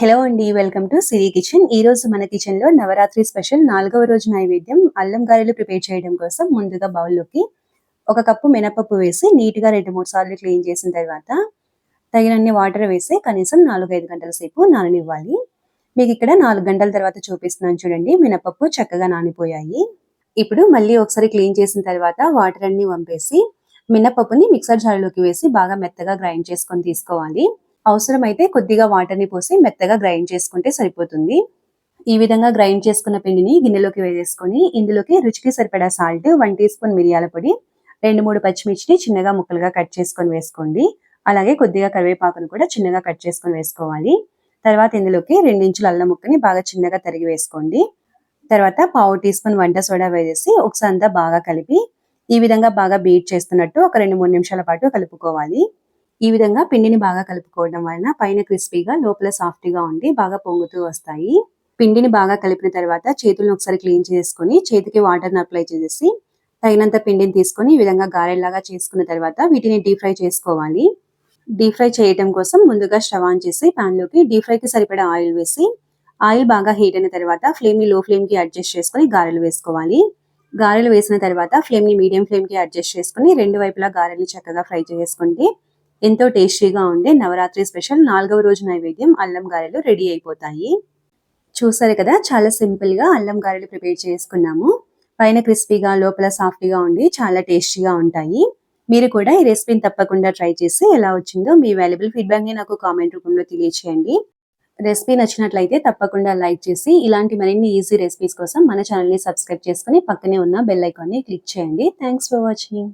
Hello అండి, welcome to Siri kitchen. ఈ రోజు మన కిచెన్ లో నవరాత్రి స్పెషల్ 4వ రోజు నైవేద్యం అల్లం గారెలు ప్రిపేర్ చేయడం కోసం ముందుగా బౌల్లోకి ఒక కప్పు మినపప్పు వేసి నీట్గా 2-3 సార్లు క్లీన్ చేసిన తర్వాత తగినన్ని వాటర్ వేసి కనీసం 4-5 గంటల సేపు నాననివ్వాలి. మీకు ఇక్కడ 4 గంటల తర్వాత చూపిస్తున్నాను చూడండి, మినపప్పు చక్కగా నానిపోయాయి. ఇప్పుడు మళ్ళీ ఒకసారి క్లీన్ చేసిన తర్వాత వాటర్ అన్ని వంపేసి మినపప్పుని మిక్సర్ జార్లోకి వేసి బాగా మెత్తగా గ్రైండ్ చేసుకొని తీసుకోవాలి. అవసరమైతే కొద్దిగా వాటర్ని పోసి మెత్తగా గ్రైండ్ చేసుకుంటే సరిపోతుంది. ఈ విధంగా గ్రైండ్ చేసుకున్న పిండిని గిన్నెలోకి వేసేసుకొని ఇందులోకి రుచికి సరిపడా సాల్ట్, 1 టీ స్పూన్ మిరియాల పొడి, 2-3 పచ్చిమిర్చిని చిన్నగా ముక్కలుగా కట్ చేసుకొని వేసుకోండి. అలాగే కొద్దిగా కరివేపాకును కూడా చిన్నగా కట్ చేసుకొని వేసుకోవాలి. తర్వాత ఇందులోకి 2 ఇంచుల అల్లం ముక్కని బాగా చిన్నగా తరిగి వేసుకోండి. తర్వాత 1/2 టీ స్పూన్ వంట సోడా వేసేసి ఒకసారి అంతా బాగా కలిపి ఈ విధంగా బాగా బీట్ చేస్తున్నట్టు ఒక 2-3 నిమిషాల పాటు కలుపుకోవాలి. ఈ విధంగా పిండిని బాగా కలుపుకోవడం వలన పైన క్రిస్పీగా లోపల సాఫ్ట్గా ఉండి బాగా పొంగుతూ వస్తాయి. పిండిని బాగా కలిపిన తర్వాత చేతులను ఒకసారి క్లీన్ చేసుకొని చేతికి వాటర్ని అప్లై చేసేసి తగినంత పిండిని తీసుకొని ఈ విధంగా గారెల్లాగా చేసుకున్న తర్వాత వీటిని డీప్ ఫ్రై చేసుకోవాలి. డీప్ ఫ్రై చేయడం కోసం ముందుగా స్టవ్ ఆన్ చేసి ప్యాన్లోకి డీప్ ఫ్రైకి సరిపడా ఆయిల్ వేసి ఆయిల్ బాగా హీట్ అయిన తర్వాత ఫ్లేమ్ని లో ఫ్లేమ్కి అడ్జస్ట్ చేసుకొని గారెలు వేసుకోవాలి. గారెలు వేసిన తర్వాత ఫ్లేమ్ని మీడియం ఫ్లేమ్కి అడ్జస్ట్ చేసుకొని 2 వైపులా గారెలు చక్కగా ఫ్రై చేసుకుంటే ఎంతో టేస్టీగా ఉండే నవరాత్రి స్పెషల్ 4వ రోజు నైవేద్యం అల్లం గారెలు రెడీ అయిపోతాయి. చూసారు కదా, చాలా సింపుల్గా అల్లం గారెలు ప్రిపేర్ చేసుకున్నాము. పైన క్రిస్పీగా లోపల సాఫ్ట్గా ఉండి చాలా టేస్టీగా ఉంటాయి. మీరు కూడా ఈ రెసిపీని తప్పకుండా ట్రై చేసి ఎలా వచ్చిందో మీ వాల్యుబుల్ ఫీడ్బ్యాక్ని నాకు కామెంట్ రూపంలో తెలియచేయండి. రెసిపీ నచ్చినట్లయితే తప్పకుండా లైక్ చేసి ఇలాంటి మరిన్ని ఈజీ రెసిపీస్ కోసం మన ఛానల్ని సబ్స్క్రైబ్ చేసుకుని పక్కనే ఉన్న బెల్ ఐకాన్ని క్లిక్ చేయండి. Thanks for watching.